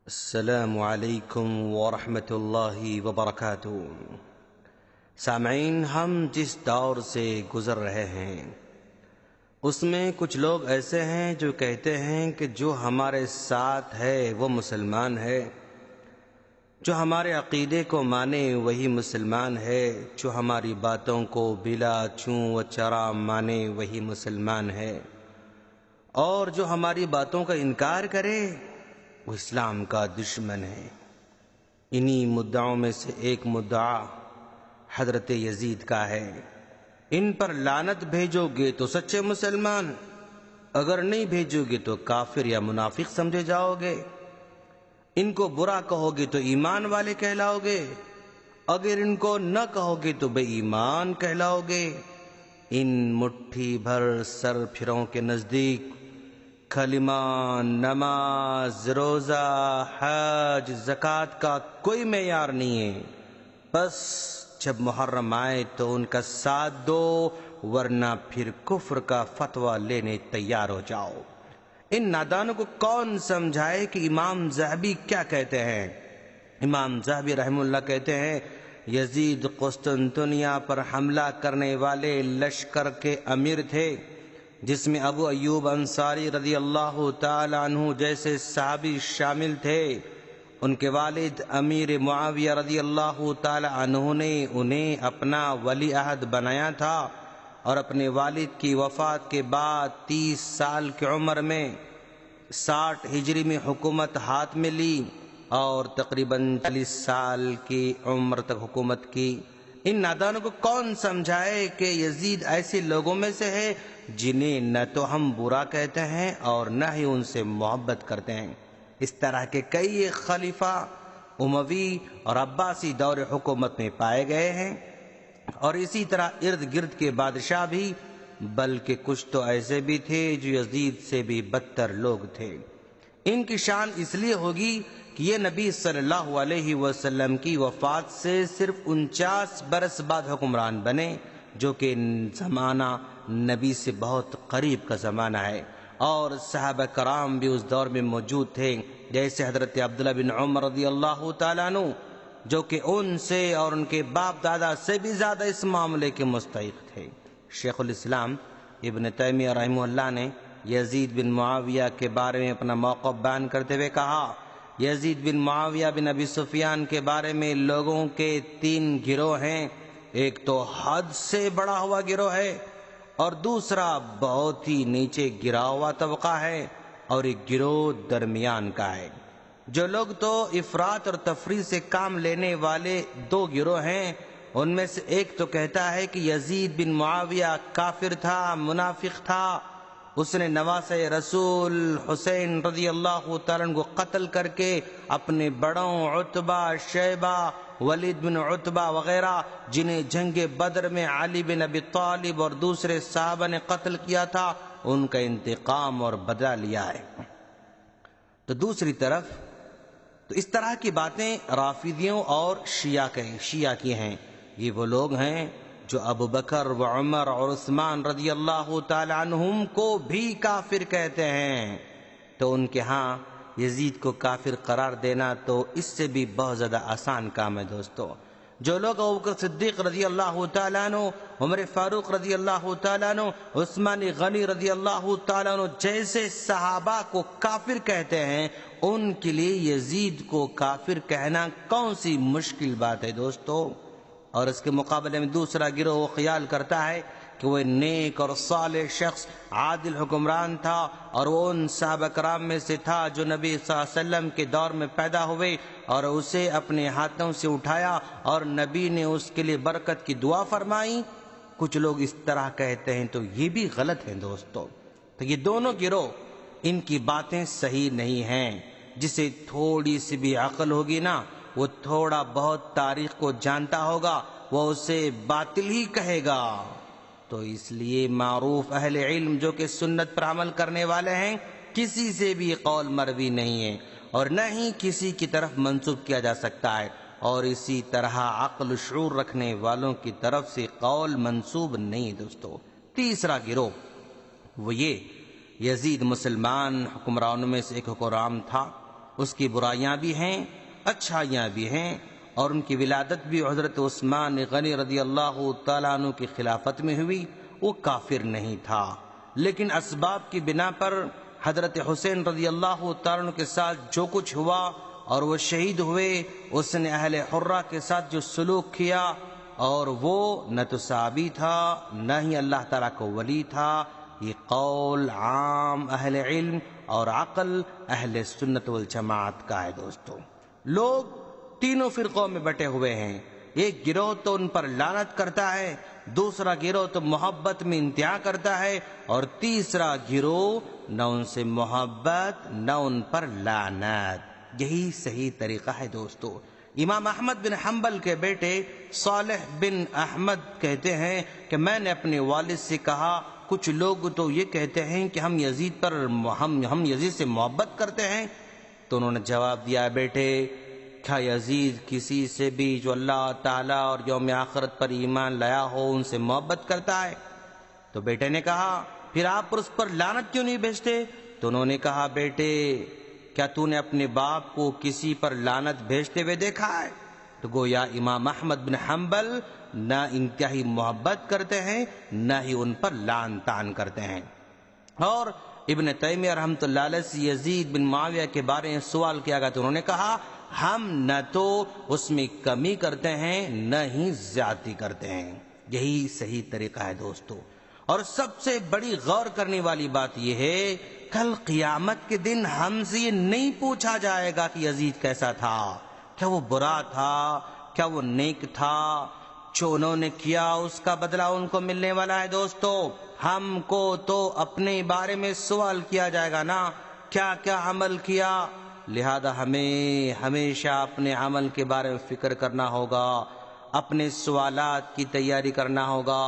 السلام علیکم ورحمۃ اللہ وبرکاتہ۔ سامعین، ہم جس دور سے گزر رہے ہیں اس میں کچھ لوگ ایسے ہیں جو کہتے ہیں کہ جو ہمارے ساتھ ہے وہ مسلمان ہے، جو ہمارے عقیدے کو مانے وہی مسلمان ہے، جو ہماری باتوں کو بلا چوں و چرا مانے وہی مسلمان ہے، اور جو ہماری باتوں کا انکار کرے وہ اسلام کا دشمن ہے۔ انہی مدعوں میں سے ایک مدعا حضرت یزید کا ہے۔ ان پر لعنت بھیجو گے تو سچے مسلمان، اگر نہیں بھیجو گے تو کافر یا منافق سمجھے جاؤ گے۔ ان کو برا کہو گے تو ایمان والے کہلاؤ گے، اگر ان کو نہ کہو گے تو بے ایمان کہلاؤ گے۔ ان مٹھی بھر سر پھروں کے نزدیک کلمہ، نماز، روزہ، حج، زکوٰۃ کا کوئی معیار نہیں ہے۔ بس جب محرم آئے تو ان کا ساتھ دو، ورنہ پھر کفر کا فتویٰ لینے تیار ہو جاؤ۔ ان نادانوں کو کون سمجھائے کہ امام ذہبی کیا کہتے ہیں؟ امام ذہبی رحمہ اللہ کہتے ہیں، یزید قسطنطنیہ پر حملہ کرنے والے لشکر کے امیر تھے، جس میں ابو ایوب انصاری رضی اللہ تعالی عنہ جیسے صحابی شامل تھے۔ ان کے والد امیر معاویہ رضی اللہ تعالی عنہ نے انہیں اپنا ولی عہد بنایا تھا، اور اپنے والد کی وفات کے بعد 30 سال کی عمر میں 60 ہجری میں حکومت ہاتھ میں لی، اور تقریباً 40 سال کی عمر تک حکومت کی۔ ان نادانوں کو کون سمجھائے کہ یزید ایسے لوگوں میں سے ہے جنہیں نہ تو ہم برا کہتے ہیں اور نہ ہی ان سے محبت کرتے ہیں۔ اس طرح کے کئی خلیفہ اموی اور عباسی دور حکومت میں پائے گئے ہیں، اور اسی طرح ارد گرد کے بادشاہ بھی، بلکہ کچھ تو ایسے بھی تھے جو یزید سے بھی بدتر لوگ تھے۔ ان کی شان اس لیے ہوگی کہ یہ نبی صلی اللہ علیہ وسلم کی وفات سے صرف 49 برس بعد حکمران بنے، جو کہ زمانہ نبی سے بہت قریب کا زمانہ ہے، اور صحابہ کرام بھی اس دور میں موجود تھے، جیسے حضرت عبداللہ بن عمر رضی اللہ تعالیٰ عنہ، جو کہ ان سے اور ان کے باپ دادا سے بھی زیادہ اس معاملے کے مستحق تھے۔ شیخ الاسلام ابن تیمیہ رحمہ اللہ نے یزید بن معاویہ کے بارے میں اپنا موقف بیان کرتے ہوئے کہا، یزید بن معاویہ بن ابی سفیان کے بارے میں لوگوں کے 3 گروہ ہیں۔ ایک تو حد سے بڑا ہوا گروہ ہے، اور دوسرا بہت ہی نیچے گرا ہوا طبقہ ہے، اور ایک گروہ درمیان کا ہے۔ جو لوگ تو افراط اور تفریط سے کام لینے والے 2 گروہ ہیں، ان میں سے ایک تو کہتا ہے کہ یزید بن معاویہ کافر تھا، منافق تھا، اس نے نواسہ رسول حسین رضی اللہ تعالیٰ عنہ کو قتل کر کے اپنے بڑوں عتبہ، شیبہ، ولید بن عتبہ وغیرہ، جنہیں جنگ بدر میں علی بن ابی طالب اور دوسرے صحابہ نے قتل کیا تھا، ان کا انتقام اور بدلہ لیا ہے۔ تو دوسری طرف تو اس طرح کی باتیں رافضیوں اور شیعہ کی ہیں۔ یہ وہ لوگ ہیں جو ابو بکر و عمر اور عثمان رضی اللہ تعالی عنہم کو بھی کافر کہتے ہیں، تو ان کے ہاں یزید کو کافر قرار دینا تو اس سے بھی بہت زیادہ آسان کام ہے دوستو۔ جو لوگ ابو بکر صدیق رضی اللہ تعالیٰ عنہ، عمر فاروق رضی اللہ تعالیٰ عنہ، عثمان غنی رضی اللہ تعالیٰ عنہ جیسے صحابہ کو کافر کہتے ہیں، ان کے لیے یزید کو کافر کہنا کون سی مشکل بات ہے دوستو۔ اور اس کے مقابلے میں دوسرا گروہ وہ خیال کرتا ہے کہ وہ نیک اور صالح شخص، عادل حکمران تھا، اور وہ ان صحابہ کرام میں سے تھا جو نبی صلی اللہ علیہ وسلم کے دور میں پیدا ہوئے، اور اسے اپنے ہاتھوں سے اٹھایا اور نبی نے اس کے لیے برکت کی دعا فرمائی۔ کچھ لوگ اس طرح کہتے ہیں، تو یہ بھی غلط ہے دوستو۔ تو یہ دونوں گروہ، ان کی باتیں صحیح نہیں ہیں۔ جسے تھوڑی سی بھی عقل ہوگی نا، وہ تھوڑا بہت تاریخ کو جانتا ہوگا، وہ اسے باطل ہی کہے گا۔ تو اس لیے معروف اہل علم جو کہ سنت پر عمل کرنے والے ہیں، کسی سے بھی قول مروی نہیں ہے، اور نہ ہی کسی کی طرف منسوب کیا جا سکتا ہے، اور اسی طرح عقل و شعور رکھنے والوں کی طرف سے قول منسوب نہیں دوستو۔ تیسرا گروہ وہ یہ، یزید مسلمان حکمرانوں میں سے ایک حکمران تھا، اس کی برائیاں بھی ہیں، اچھائیاں بھی ہیں، اور ان کی ولادت بھی حضرت عثمان غنی رضی اللہ تعالیٰ عنہ کی خلافت میں ہوئی۔ وہ کافر نہیں تھا، لیکن اسباب کی بنا پر حضرت حسین رضی اللہ تعالیٰ عنہ کے ساتھ جو کچھ ہوا اور وہ شہید ہوئے، اس نے اہل حرہ کے ساتھ جو سلوک کیا، اور وہ نہ تو صحابی تھا نہ ہی اللہ تعالیٰ کو ولی تھا۔ یہ قول عام اہل علم اور عقل اہل سنت والجماعت کا ہے۔ دوستو، لوگ تینوں فرقوں میں بٹے ہوئے ہیں۔ ایک گروہ تو ان پر لعنت کرتا ہے، دوسرا گروہ تو محبت میں انتہا کرتا ہے، اور تیسرا گروہ نہ ان سے محبت نہ ان پر لعنت۔ یہی صحیح طریقہ ہے دوستو۔ امام احمد بن حنبل کے بیٹے صالح بن احمد کہتے ہیں کہ میں نے اپنے والد سے کہا، کچھ لوگ تو یہ کہتے ہیں کہ ہم یزید سے محبت کرتے ہیں۔ تو انہوں نے جواب دیا، بیٹے کیا یزید کسی سے بھی جو اللہ تعالیٰ اور یوم آخرت پر ایمان لایا ہو ان سے محبت کرتا ہے؟ تو بیٹے نے کہا، پھر آپ اس پر لعنت کیوں نہیں بھیجتے؟ تو انہوں نے کہا، بیٹے کیا تو نے اپنے باپ کو کسی پر لعنت بھیجتے ہوئے دیکھا ہے؟ تو گویا امام احمد بن حنبل نہ انتہائی محبت کرتے ہیں نہ ہی ان پر لعن طعن کرتے ہیں۔ اور ابن تیمیہ رحمۃ اللہ علیہ سے یزید بن معاویہ کے بارے میں سوال کیا گیا تو انہوں نے کہا، ہم نہ تو اس میں کمی کرتے ہیں نہ ہی زیادتی کرتے ہیں۔ یہی صحیح طریقہ ہے دوستو۔ اور سب سے بڑی غور کرنے والی بات یہ ہے، کل قیامت کے دن ہم سے یہ نہیں پوچھا جائے گا کہ یزید کیسا تھا، کیا وہ برا تھا، کیا وہ نیک تھا، جو انہوں نے کیا اس کا بدلہ ان کو ملنے والا ہے۔ دوستو، ہم کو تو اپنے بارے میں سوال کیا جائے گا نا، کیا کیا عمل کیا، لہذا ہمیں ہمیشہ اپنے عمل کے بارے میں فکر کرنا ہوگا، اپنے سوالات کی تیاری کرنا ہوگا۔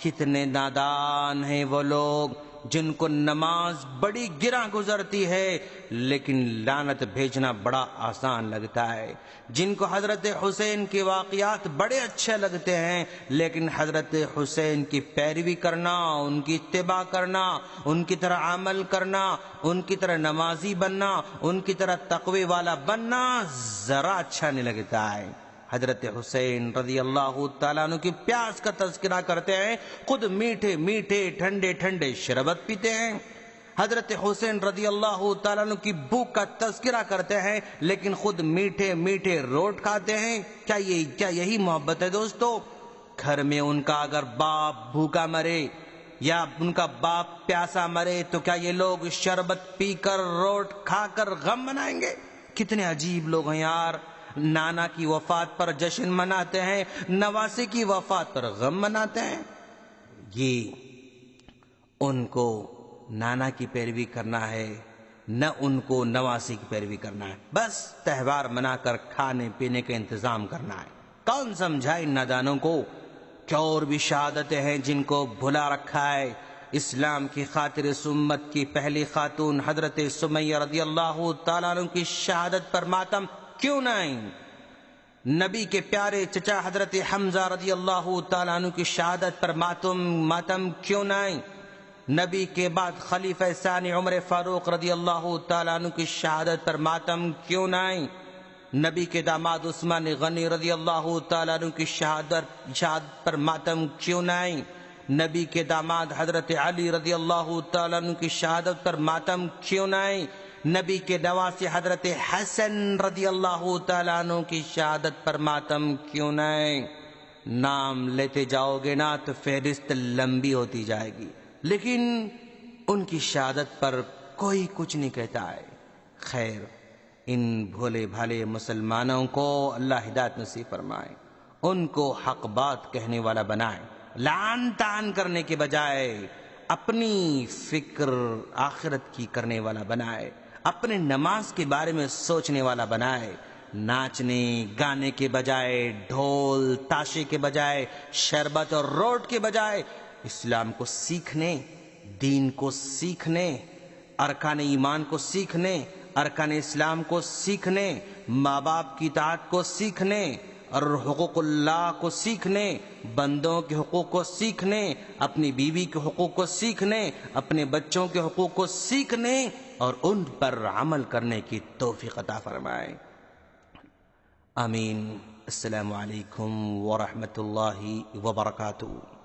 کتنے نادان ہیں وہ لوگ جن کو نماز بڑی گراں گزرتی ہے لیکن لعنت بھیجنا بڑا آسان لگتا ہے، جن کو حضرت حسین کے واقعات بڑے اچھے لگتے ہیں لیکن حضرت حسین کی پیروی کرنا، ان کی اتباع کرنا، ان کی طرح عمل کرنا، ان کی طرح نمازی بننا، ان کی طرح تقوی والا بننا ذرا اچھا نہیں لگتا ہے۔ حضرت حسین رضی اللہ تعالیٰ عنہ کی پیاس کا تذکرہ کرتے ہیں، خود میٹھے میٹھے ٹھنڈے ٹھنڈے شربت پیتے ہیں۔ حضرت حسین رضی اللہ تعالیٰ عنہ کی بھوک کا تذکرہ کرتے ہیں لیکن خود میٹھے میٹھے روٹ کھاتے ہیں۔ کیا یہی محبت ہے دوستو؟ گھر میں ان کا اگر باپ بھوکا مرے یا ان کا باپ پیاسا مرے تو کیا یہ لوگ شربت پی کر روٹ کھا کر غم منائیں گے؟ کتنے عجیب لوگ ہیں یار، نانا کی وفات پر جشن مناتے ہیں، نواسے کی وفات پر غم مناتے ہیں۔ یہ ان کو نانا کی پیروی کرنا ہے نہ ان کو نواسی کی پیروی کرنا ہے، بس تہوار منا کر کھانے پینے کا انتظام کرنا ہے۔ کون سمجھائے ان نادانوں کو کہ اور بھی شہادتیں ہیں جن کو بھلا رکھا ہے۔ اسلام کی خاطر اس امت کی پہلی خاتون حضرت سمیہ رضی اللہ تعالیٰ عنہ کی شہادت پر ماتم کیوں نہ آئیں؟ نبی کے پیارے چچا حضرت حمزہ رضی اللہ تعالیٰ عنہ کی شہادت پر ماتم کیوں نہ آئیں؟ نبی کے بعد خلیفہ ثانی عمر فاروق رضی اللہ تعالیٰ عنہ کی شہادت پر ماتم کیوں نہ آئیں؟ نبی کے داماد عثمان غنی رضی اللہ تعالیٰ عنہ کی شہادت پر ماتم کیوں نہ آئیں؟ نبی کے داماد حضرت علی رضی اللہ تعالیٰ عنہ کی شہادت پر ماتم کیوں نہ آئیں؟ نبی کے نواسے حضرت حسن رضی اللہ تعالیٰ عنہ کی شہادت پر ماتم کیوں نہ آئیں؟ نام لیتے جاؤ گے نا تو فہرست لمبی ہوتی جائے گی، لیکن ان کی شہادت پر کوئی کچھ نہیں کہتا ہے۔ خیر، ان بھولے بھالے مسلمانوں کو اللہ ہدایت نصیب فرمائے، ان کو حق بات کہنے والا بنائے، لعن طعن کرنے کے بجائے اپنی فکر آخرت کی کرنے والا بنائے، اپنے نماز کے بارے میں سوچنے والا بنائے، ناچنے گانے کے بجائے، ڈھول تاشے کے بجائے، شربت اور روٹ کے بجائے اسلام کو سیکھنے، دین کو سیکھنے، ارکان ایمان کو سیکھنے، ارکان اسلام کو سیکھنے، ماں باپ کی اطاعت کو سیکھنے اور حقوق اللہ کو سیکھنے، بندوں کے حقوق کو سیکھنے، اپنی بیوی کے حقوق کو سیکھنے، اپنے بچوں کے حقوق کو سیکھنے اور ان پر عمل کرنے کی توفیق عطا فرمائے. آمین. السلام علیکم ورحمۃ اللہ وبرکاتہ.